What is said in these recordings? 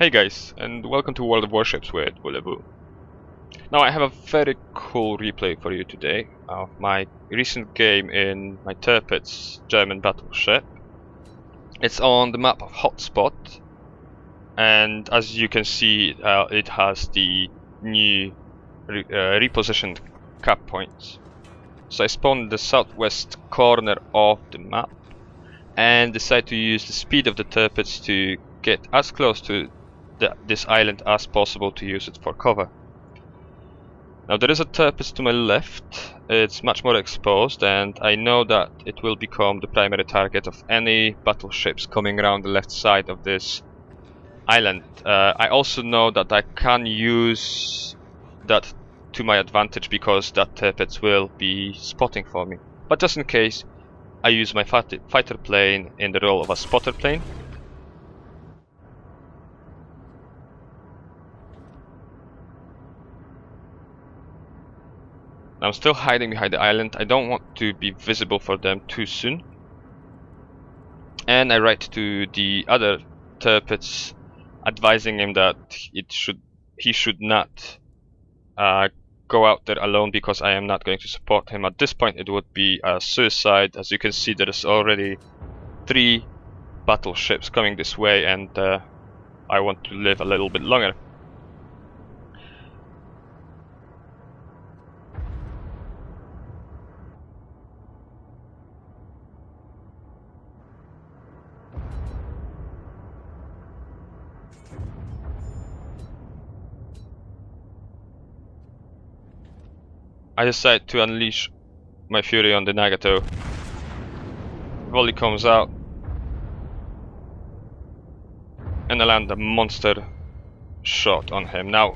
Hey guys, and welcome to World of Warships with Willebu. Now I have a very cool replay for you today of my recent game in my Tirpitz German battleship. It's on the map of Hotspot, and as you can see it has the new repositioned cap points. So I spawned in the southwest corner of the map and decided to use the speed of the Tirpitz to get as close to this island as possible to use it for cover. Now there is a Tirpitz to my left. It's much more exposed, and I know that it will become the primary target of any battleships coming around the left side of this island. I also know that I can use that to my advantage because that Tirpitz will be spotting for me. But just in case, I use my fighter plane in the role of a spotter plane. I'm still hiding behind the island. I don't want to be visible for them too soon. And I write to the other Tirpitz advising him that he should not go out there alone because I am not going to support him. At this point it would be a suicide. As you can see, there is already 3 battleships coming this way, and I want to live a little bit longer. I decide to unleash my fury on the Nagato. Volley comes out, and I land a monster shot on him. Now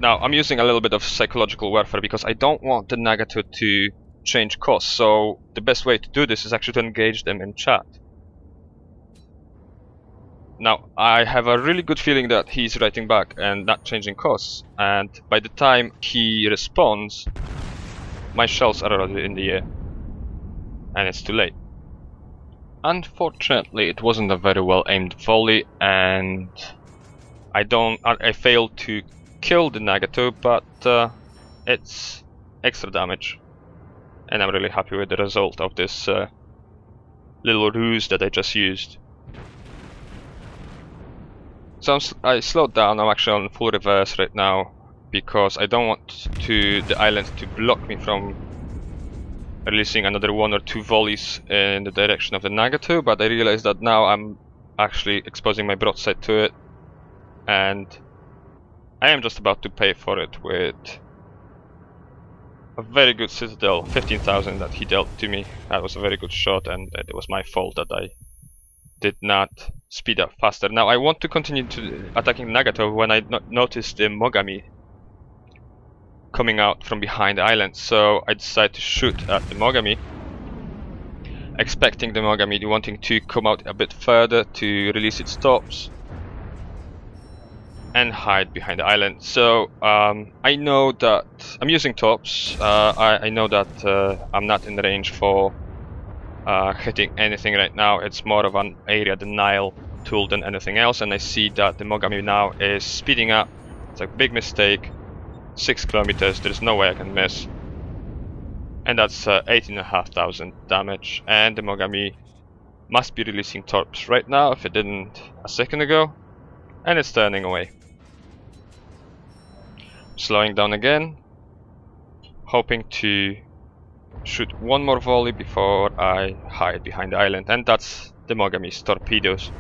I'm using a little bit of psychological warfare because I don't want the Nagato to change course. So the best way to do this is actually to engage them in chat. Now I have a really good feeling that he's writing back and not changing course, and by the time he responds, my shells are already in the air, and it's too late. Unfortunately, it wasn't a very well aimed volley, and I failed to kill the Nagato, but it's extra damage, and I'm really happy with the result of this little ruse that I just used. So I slowed down. I'm actually on full reverse right now, because I don't want the island to block me from releasing another 1 or 2 volleys in the direction of the Nagato, but I realize that now I'm actually exposing my broadside to it, and I am just about to pay for it with a very good Citadel, 15,000 that he dealt to me. That was a very good shot, and it was my fault that I did not speed up faster. Now I want to continue to attacking Nagato when I noticed the Mogami coming out from behind the island, so I decided to shoot at the Mogami, expecting the Mogami wanting to come out a bit further to release its tops and hide behind the island. So I know that I'm using tops. I know that I'm not in range for hitting anything right now. It's more of an area denial tool than anything else, and I see that the Mogami now is speeding up. It's a big mistake. 6 kilometers, there's no way I can miss. And that's 18,500 damage, and the Mogami must be releasing torps right now if it didn't a second ago, and it's turning away. Slowing down again, hoping to shoot 1 more volley before I hide behind the island, and that's the Mogami's torpedoes.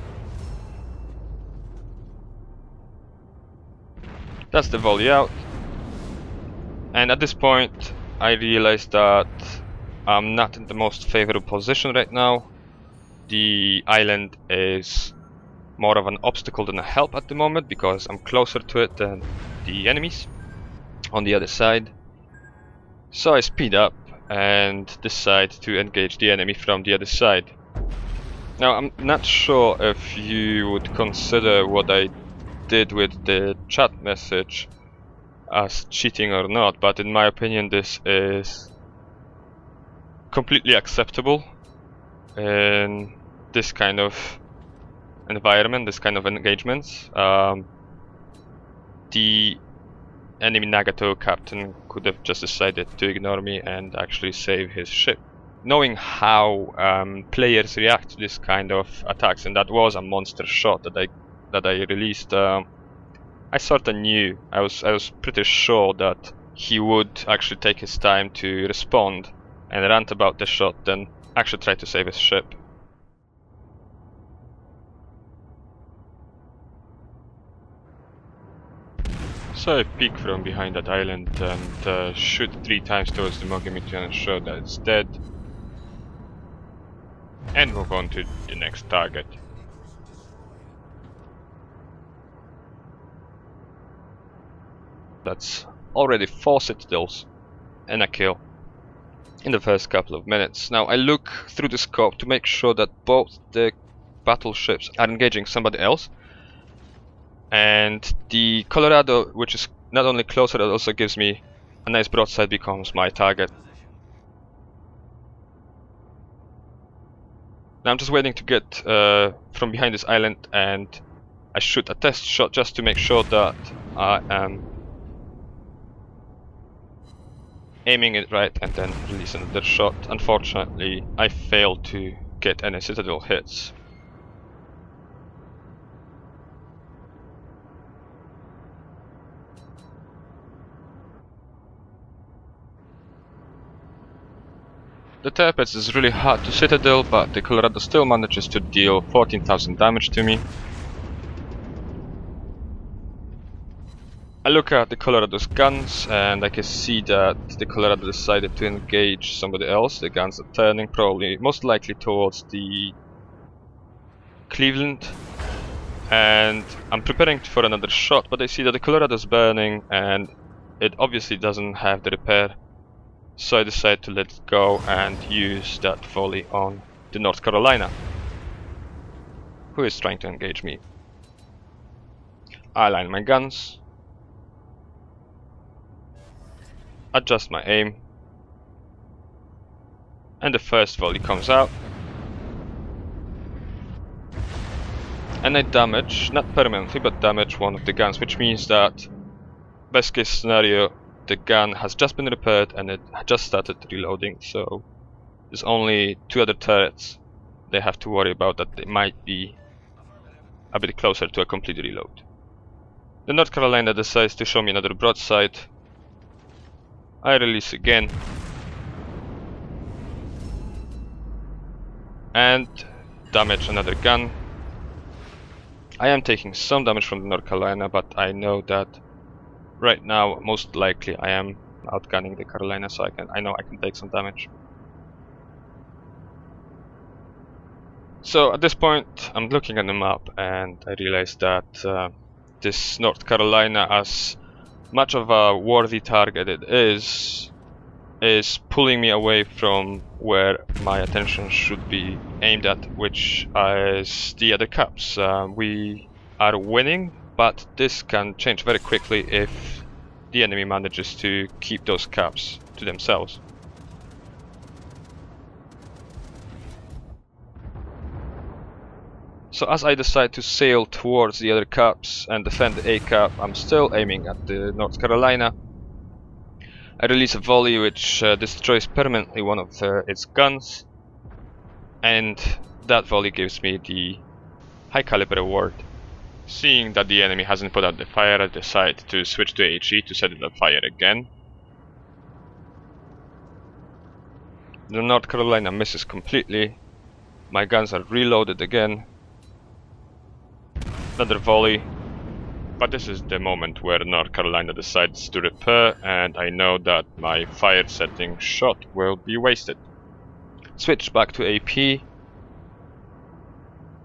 That's the volley out. And at this point, I realized that I'm not in the most favorable position right now. The island is more of an obstacle than a help at the moment because I'm closer to it than the enemies on the other side. So I speed up and decide to engage the enemy from the other side. Now I'm not sure if you would consider what I did with the chat message as cheating or not, but in my opinion this is completely acceptable in this kind of environment, this kind of engagements. the enemy Nagato captain could have just decided to ignore me and actually save his ship. Knowing how players react to this kind of attacks, and that was a monster shot that I released, I sort of knew. I was pretty sure that he would actually take his time to respond and rant about the shot, then actually try to save his ship. So I peek from behind that island and shoot 3 times towards the Mogami to ensure that it's dead, and move on to the next target. That's already 4 citadels and a kill in the first couple of minutes. Now I look through the scope to make sure that both the battleships are engaging somebody else, and the Colorado, which is not only closer, it also gives me a nice broadside, becomes my target. Now I'm just waiting to get from behind this island, and I shoot a test shot just to make sure that I am aiming it right, and then release another shot. Unfortunately, I failed to get any citadel hits. The Tirpitz is really hard to citadel, but the Colorado still manages to deal 14,000 damage to me. I look at the Colorado's guns, and I can see that the Colorado decided to engage somebody else. The guns are turning, probably most likely towards the Cleveland, and I'm preparing for another shot, but I see that the Colorado is burning and it obviously doesn't have the repair. So I decide to let it go and use that volley on the North Carolina, who is trying to engage me. I align my guns, adjust my aim, and the first volley comes out. And I damage, not permanently, but damage one of the guns, which means that, best case scenario, the gun has just been repaired and it just started reloading, so there's only 2 other turrets they have to worry about, that they might be a bit closer to a complete reload. The North Carolina decides to show me another broadside. I release again and damage another gun. I am taking some damage from the North Carolina, but I know that right now most likely I am outgunning the Carolina, so I know I can take some damage. So at this point I'm looking at the map and I realize that this North Carolina, as much of a worthy target it is pulling me away from where my attention should be aimed at, which is the other caps. We are winning, but this can change very quickly if the enemy manages to keep those caps to themselves. So as I decide to sail towards the other caps and defend the A cap, I'm still aiming at the North Carolina. I release a volley which destroys permanently one of its guns, and that volley gives me the high caliber award. Seeing that the enemy hasn't put out the fire, I decide to switch to HE to set it on fire again. The North Carolina misses completely. My guns are reloaded again. Another volley. But this is the moment where North Carolina decides to repair, and I know that my fire setting shot will be wasted. Switch back to AP.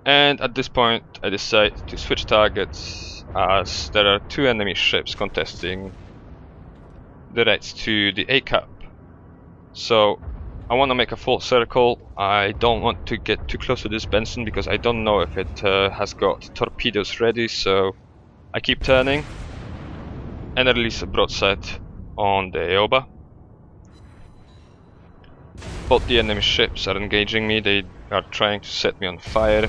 And at this point I decide to switch targets, as there are 2 enemy ships contesting the rights to the A cap. So I want to make a full circle. I don't want to get too close to this Benson because I don't know if it has got torpedoes ready, so I keep turning and I release a broadside on the Aoba. Both the enemy ships are engaging me, they are trying to set me on fire.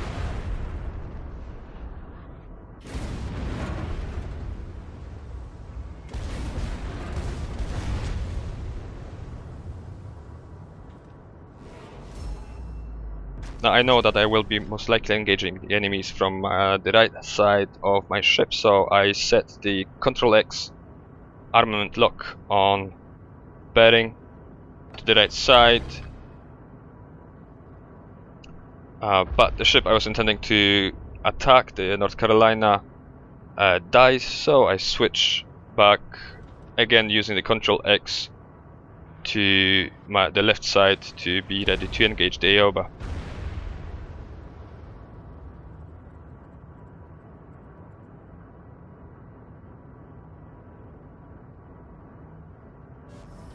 Now I know that I will be most likely engaging the enemies from the right side of my ship, so I set the Control X armament lock on bearing to the right side. But the ship I was intending to attack, the North Carolina, dies, so I switch back again using the Control X to the left side to be ready to engage the Aoba.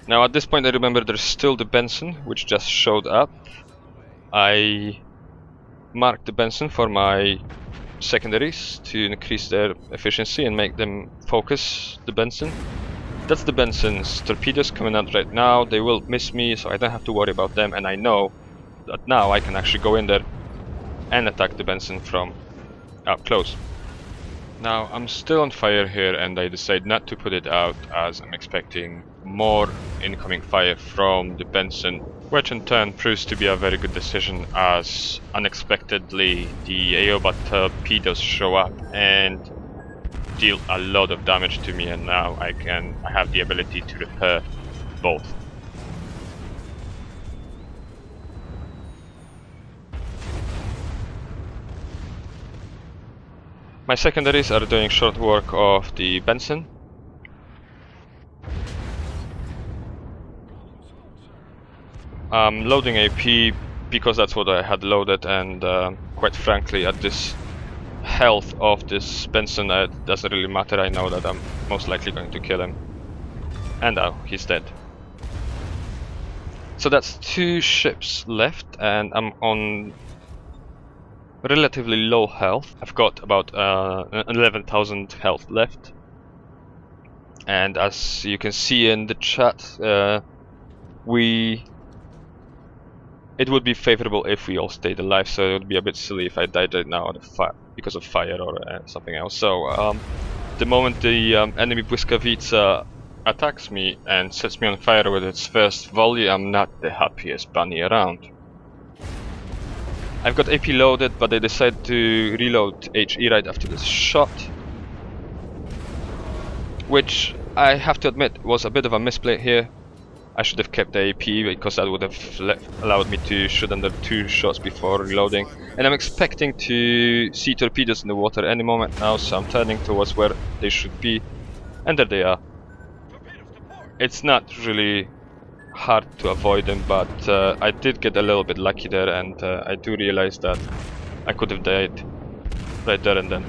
Now at this point I remember there's still the Benson, which just showed up. I marked the Benson for my secondaries to increase their efficiency and make them focus the Benson. That's the Benson's torpedoes coming out right now. They will miss me, so I don't have to worry about them, and I know that now I can actually go in there and attack the Benson from up close. Now I'm still on fire here, and I decide not to put it out as I'm expecting more incoming fire from the Benson, which in turn proves to be a very good decision as unexpectedly the Aoba torpedoes show up and deal a lot of damage to me, and now I have the ability to repair both. My secondaries are doing short work of the Benson. I'm loading AP because that's what I had loaded, and quite frankly at this health of this Benson it doesn't really matter. I know that I'm most likely going to kill him. And now he's dead. So that's 2 ships left, and I'm on relatively low health. I've got about 11,000 health left. And as you can see in the chat, it would be favorable if we all stayed alive, so it would be a bit silly if I died right now because of fire or something else. So the moment the enemy Błyskawica attacks me and sets me on fire with its first volley, I'm not the happiest bunny around. I've got AP loaded, but I decided to reload HE right after this shot, which I have to admit was a bit of a misplay here. I should have kept the AP because that would have allowed me to shoot under 2 shots before reloading. And I'm expecting to see torpedoes in the water any moment now, so I'm turning towards where they should be. And there they are. It's not really hard to avoid them, but I did get a little bit lucky there, and I do realize that I could have died right there and then.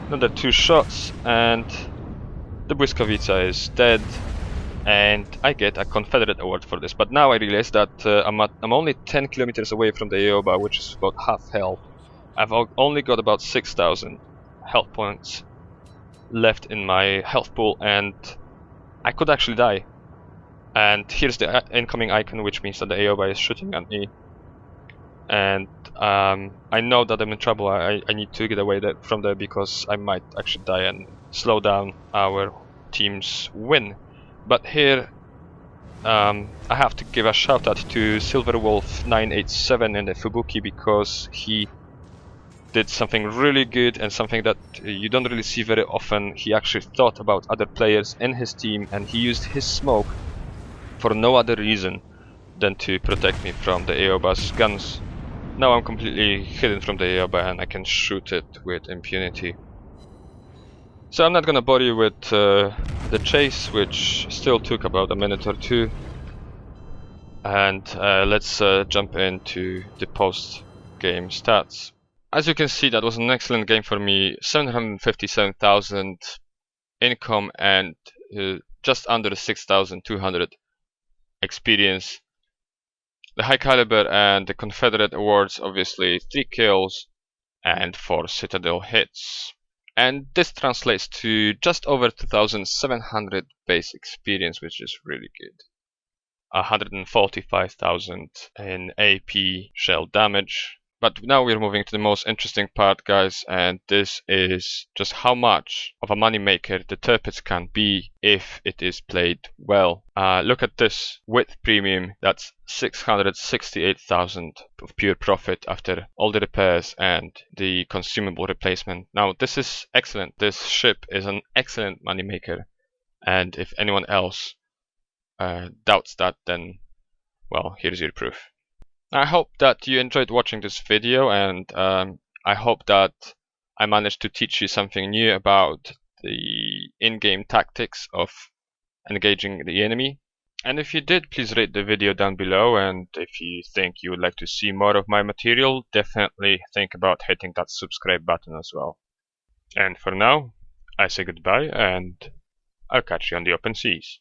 Another 2 shots, and the Błyskawica is dead, and I get a Confederate award for this. But now I realize that I'm only 10 kilometers away from the Aoba, which is about half health. I've only got about 6,000 health points left in my health pool, and I could actually die. And here's the incoming icon, which means that the Aoba is shooting at me. And I know that I'm in trouble. I need to get away from there because I might actually die and slow down our team's win. But here I have to give a shout out to Silverwolf 987 in the Fubuki, because he did something really good and something that you don't really see very often. He actually thought about other players in his team, and he used his smoke for no other reason than to protect me from the Aoba's guns. Now I'm completely hidden from the Aoba and I can shoot it with impunity. So I'm not gonna bore you with the chase, which still took about a minute or 2. And let's jump into the post-game stats. As you can see, that was an excellent game for me. 757,000 income and just under 6,200 experience. The high caliber and the Confederate awards, obviously 3 kills and 4 citadel hits. And this translates to just over 2,700 base experience, which is really good. 145,000 in AP shell damage. But now we're moving to the most interesting part, guys, and this is just how much of a moneymaker the Tirpitz can be if it is played well. Look at this. With premium, that's 668,000 of pure profit after all the repairs and the consumable replacement. Now, this is excellent. This ship is an excellent moneymaker, and if anyone else doubts that, then, well, here's your proof. I hope that you enjoyed watching this video, and I hope that I managed to teach you something new about the in-game tactics of engaging the enemy. And if you did, please rate the video down below, and if you think you would like to see more of my material, definitely think about hitting that subscribe button as well. And for now, I say goodbye, and I'll catch you on the open seas.